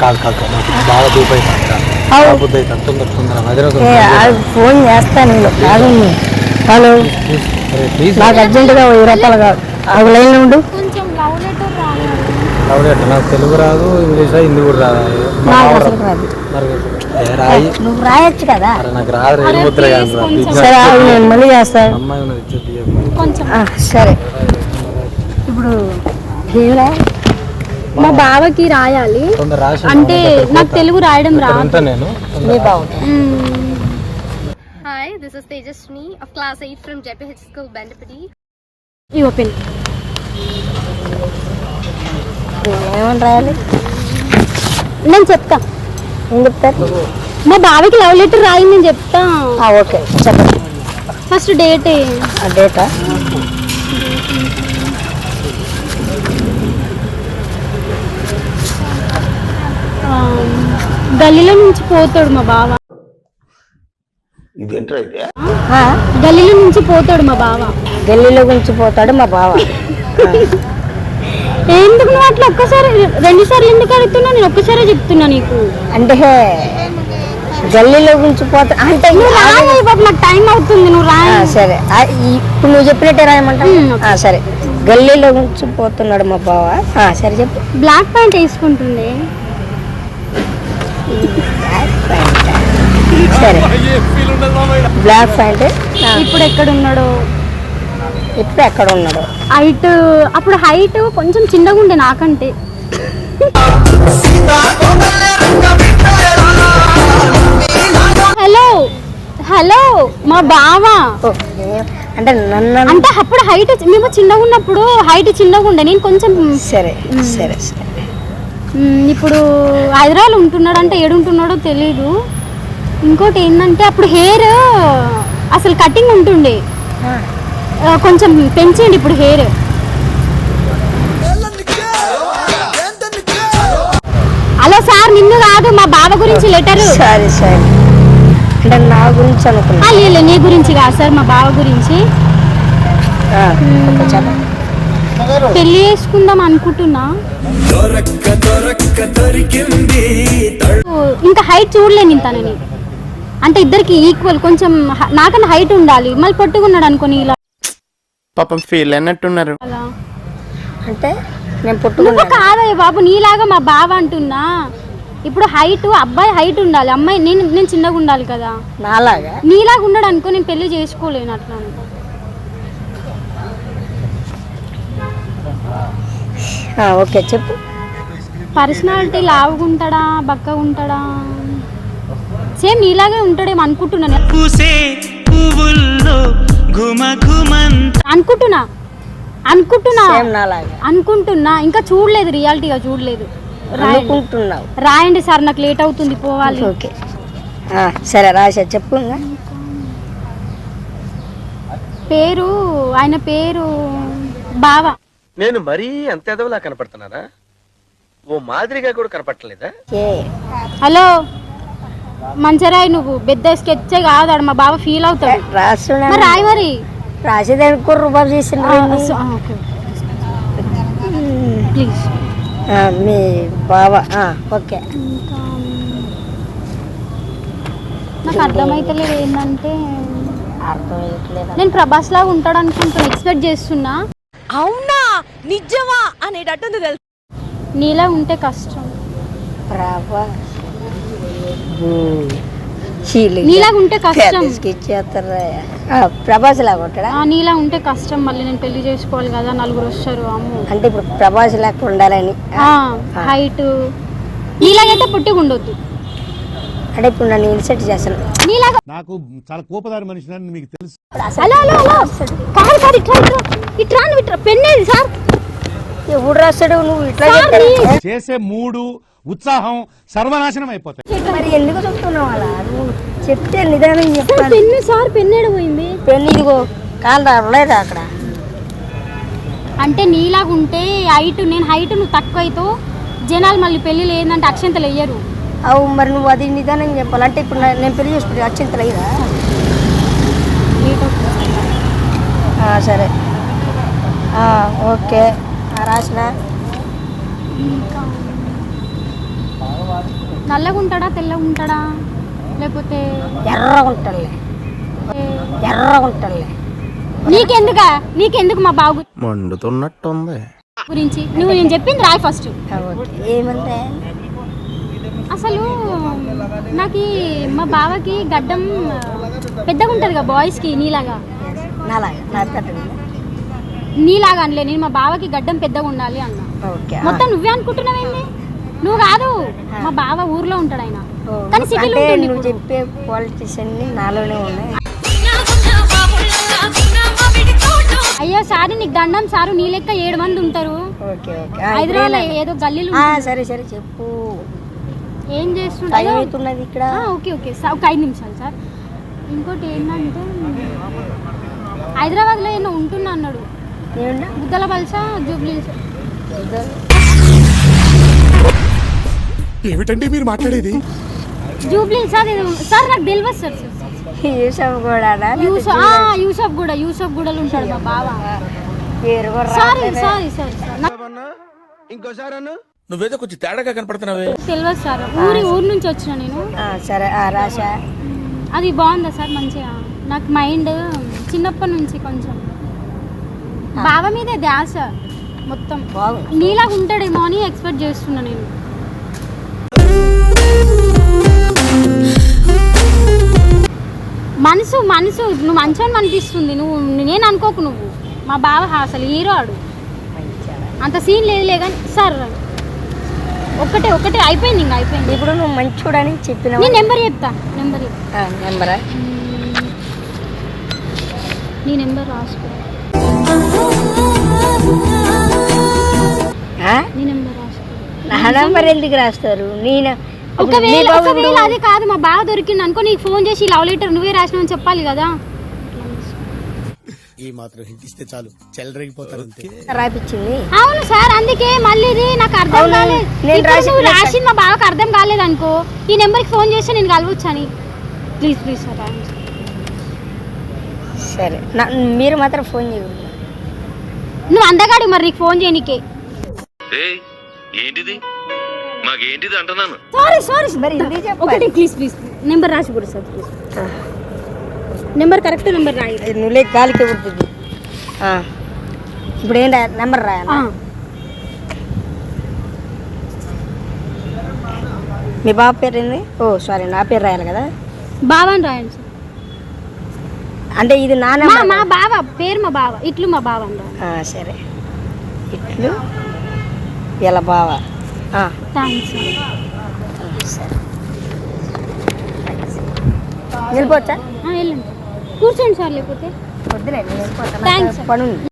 కాదు బాగా దూపు ఫోన్ చేస్తాను నేను. హలో నాకు అర్జెంటుగా 1000 రూపాయలు కాదు. ఆ లైన్లో ఉండు. నాకు తెలుగు రాదు, ఇంగ్లీష్ హిందీ కూడా రాదు. నువ్వు రాయొచ్చు కదా. నాకు రాదు. సరే నేను మళ్ళీ చేస్తాను. సరే ఇప్పుడు మా బావకి రాయాలి అంటే నాకు తెలుగు రాయడం రాదు. Hi, this is Tejaswini of class 8 from JPH School, Bandapati. You open. ఏమని రాయాలి నేను చెప్తా. ఏం చెప్తారు? మా బావకి లవ్ లెటర్ రాయి నేను చెప్తా. ఓకే చెప్పండి. First date. డేటా గల్లీలో నుంచి పోతాడు మా బావ. గల్లీలో నుంచి పోతాడు మా బావ. ఢిల్లీలో గురించి పోతాడు మా బావ. ఎందుకు నువ్వు అట్లా ఒక్కసారి 2 సార్లు ఎందుకు అడుగుతున్నా? నేను ఒక్కసారే చెప్తున్నా నీకు. అంటే గల్లీలో గురించి పోతా అంటే నాకు టైం అవుతుంది. నువ్వు రా. సరే ఇప్పుడు నువ్వు చెప్పినట్టే రాయమంటా. సరే గల్లీలో గురించి పోతున్నాడు మా బావ. సరే చెప్పు. బ్లాక్ ప్యాంట్ వేసుకుంటుంది. సరే బ్లాక్ ప్యాంట్. ఇప్పుడు ఎక్కడ ఉన్నాడు? హైట్ అప్పుడు హైట్ కొంచెం చిన్నగా ఉండే నాకంటే. హలో మా బావ అంటే నన్ను అంటే అప్పుడు హైట్ మేము చిన్నగా ఉన్నప్పుడు హైట్ చిన్నగా ఉండే నేను కొంచెం. సరే సరే సరే. ఇప్పుడు హైదరాబాద్ ఉంటున్నాడు అంటే ఏడుంటున్నాడో తెలీదు. ఇంకోటి ఏంటంటే అప్పుడు హెయిర్ అసలు కటింగ్ ఉంటుండే, కొంచెం పెంచండి ఇప్పుడు హెయిర్. హలో సార్ నిన్ను కాదు మా బావ గురించి లెటర్. సరే సరే అంటే నా గురించి అనుకున్నా. లేదు నీ గురించి కాదు సార్ మా బావ గురించి. పెళ్లి చేసుకుందాం అనుకుంటున్నా. ఇంకా హైట్ చూడలేను ఇంతనని. అంటే ఇద్దరికి ఈక్వల్, కొంచెం నాకన్నా హైట్ ఉండాలి. మళ్ళీ పొట్టుకున్నాడు అనుకోని ఇలా పాపం ఫీల్ అన్నట్టున్నారు. అంటే నేను పొట్టుకున్నా కాదయ్య బాబు, నీలాగా మా బావ అంటున్నా. ఇప్పుడు హైట్ అబ్బాయి హైట్ ఉండాలి, అమ్మాయి నేను చిన్నగా ఉండాలి కదా. నాలాగా నీలాగా ఉన్నాడు అనుకో, నేను పెళ్లి చేసుకోలేను అట్లా అనుకో. ఓకే చెప్పు. పర్సనాలిటీ లావుగుంటాడా బక్కగుంటాడా? సేమ్ నీలాగే ఉంటాడేమో అనుకుంటున్నాను. అనుకుంటున్నా ఇంకా చూడలేదు, రియాలిటీగా చూడలేదు. రాయండి సార్, నాకు లేట్ అవుతుంది పోవాలి. ఓకే సరే రాసా చెప్పు. పేరు ఆయన పేరు బావ. నేను మరీ అంత ఎదవలా కనపడుతున్నానా? ఓ మాదిరిగా కూడా కనపడలేదా? హలో మంచిరాయి, నువ్వు పెద్ద స్కెచ్ కాదు, మా బావ ఫీల్ అవుతాడు. రాయి మరి రాసేదానికి కూడా రూపాయలు చేసిన ప్లీజ్ మీ బావ. ఓకే నాకు అర్థమైతలేదు ఏంటంటే, నేను ప్రభాస్ లాగా ఉంటాడు అనుకుంటున్నా, ఎక్స్పెక్ట్ చేస్తున్నా. అవునా నిజమా అనేటట్టుంది తెలుసు. నీలా ఉంటే కష్టం. నీలా ఉంటే కష్టం. ప్రభాస్ లాగా ఉంటాడా? నీలా ఉంటే కష్టం. మళ్ళీ నేను పెళ్లి చేసుకోవాలి కదా, నలుగురు వస్తారు. అమ్మ అంటే ఇప్పుడు ప్రభాస్ లాగా ఉండాలని. హైట్ నీలాగైతే పుట్టిగా ఉండొద్దు. అంటే ఇప్పుడు నన్ను ఇన్సెట్ చేస్తాను. నాకు చాలా కోపదారి మనిషి మీకు తెలుసు. పెన్నేది సార్ ఎప్పుడు రాస్తాడు? నువ్వు ఇట్లా చేసే మూడు ఉత్సాహం సర్వనాశనం అయిపోతాయి. మరి ఎందుకు చెప్తున్నావు అలా? నువ్వు చెప్తే నిదానం చెప్పాలి. పెన్ను సార్, పెన్నేడ పోయింది? పెన్ను ఇదిగో కాదు రాలేదా అక్కడ? అంటే నీలాగా ఉంటే హైట్, నేను హైట్ నువ్వు తక్కువ అయితే జనాలు మళ్ళీ పెళ్లి లేదంటే అక్షంతలు వేయరు. అవు మరి నువ్వు అది నిదానం చెప్పాలి. అంటే ఇప్పుడు నేను పెళ్లి చేసుకుంటే అక్షంతలు అయ్యదా? సరే ఓకే రాసిన. నల్లగా ఉంటాడా తెల్లగా ఉంటాడా లేకపోతే ఎర్రగా ఉంటాడులే, ఎర్రగా ఉంటాడులే. నీకెందుకు మా బాబు మండుతున్నట్టుంది. గురించి నేను చెప్పింది రాయి ఫస్ట్. ఏమంటే అసలు నాకు మా బావకి గడ్డం పెద్దగా ఉంటుంది కదా బాయ్స్కి, నీలాగా నీలాగా అనలే నేను. మా బావకి గడ్డం పెద్దగా ఉండాలి అన్నా. మొత్తం నువ్వే అనుకుంటున్నావేంది? నువ్వు కాదు, మా బావ ఊర్లో ఉంటాడు ఆయన, కానీ సిటీలో నువ్వు చెప్పే క్వాలిటీస్ అన్ని నాలోనే ఉన్నాయి. అయ్యో సారీ నీకు దండం సారు, నీ లెక్క 7 మంది ఉంటారు హైదరాబాద్ ఏదో గల్లీలు. సరే సరే చెప్పు, ఏం చేస్తుంటారు ఇక్కడ? ఓకే ఓకే సార్, ఒక 5 నిమిషాలు సార్. ఇంకోటి ఏంటంటే హైదరాబాద్లో ఏమో ఉంటున్నా అన్నాడు, బుద్దల పల్సా జూబ్లీ. ఏమిటండి మీరు మాట్లాడేది? జూబ్లీ సార్ సార్ నాకు తెలియదు సార్. యూసఫ్ గూడలో ఉంటాడు మా బావ. సారీ సారీ సారీ ఇంకోసారి నువ్వేదో కొంచెం తేడాగా కనపడుతున్నావే. తెలియదు సార్, ఊరు నుంచి వచ్చిన నేను. సరే రాశా, అది బాగుందా సార్? మంచిగా నాకు మైండ్ చిన్నప్పటి నుంచి కొంచెం బావ మీదే ధ్యాస మొత్తం. నీలాగా ఉంటాడేమో అని ఎక్స్పెక్ట్ చేస్తున్నా నేను. మనసు నువ్వు మంచోని అనిపిస్తుంది, నువ్వు నేను అనుకోకు. నువ్వు మా బావ అసలు హీరో ఆడు, అంత సీన్ లేదులే కానీ. సార్ ఒకటే అయిపోయింది, ఇంకా అయిపోయింది. ఇప్పుడు నువ్వు మంచోడని చెప్పిన నేను నెంబర్ చెప్తా. నెంబరా? నీ నెంబర్ రాసుకో. నీ నెంబర్ రాసుకో. నా నెంబర్ ఎందుకు రాస్తారు? ఒకవేళ అది కాదు, మా బావ దొరికింది అనుకో, నీకు ఫోన్ చేసి లవ్ లెటర్ నువ్వే రాసినావని చెప్పాలి కదా. ఈ మాత్రం హింట్ ఇస్తే చాలు, చెల్లరగిపోతారు అంతే. రాపిచ్చింది. అవును సార్, అందుకే మళ్ళీ ఇది నాకు అర్థం కాలేదు. నువ్వు రాసింది మా బావకు అర్థం కాలేదు అనుకో, ఈ నెంబర్కి ఫోన్ చేస్తే నేను కలవచ్చని. Please please sir. సరే, మీరు మాత్రం ఫోన్ చేయకూడదు. నువ్వు అందగాడు మరి, నీకు ఫోన్ చేయనికే. ఏంటిది మాకేంటిది అంటున్నాను. సారీ మరి ఒకటి ప్లీజ్ నెంబర్ రాసి కూడా sir please. Number correct number రాయి. నువ్వులే గాలికి పుడుతుంది. ఇప్పుడు ఏంటి నెంబర్ రాయాలా? మీ బాబు పేరు ఏంది? సారీ, నా పేరు రాయాలి కదా. బావని రాయండి సార్. అంటే ఇది నా మా బావ పేరు, మా బావ ఇట్లు మా బావ అని రాయండి. సరే, ఇట్లు ఇలా బావ. Thanks sir. వెళ్ళిపోవచ్చా? వెళ్ళండి, కూర్చోండి సార్. లేకపోతే వద్దులే, నేను వెళ్ళిపోతాను, థ్యాంక్స్. పని ఉంది.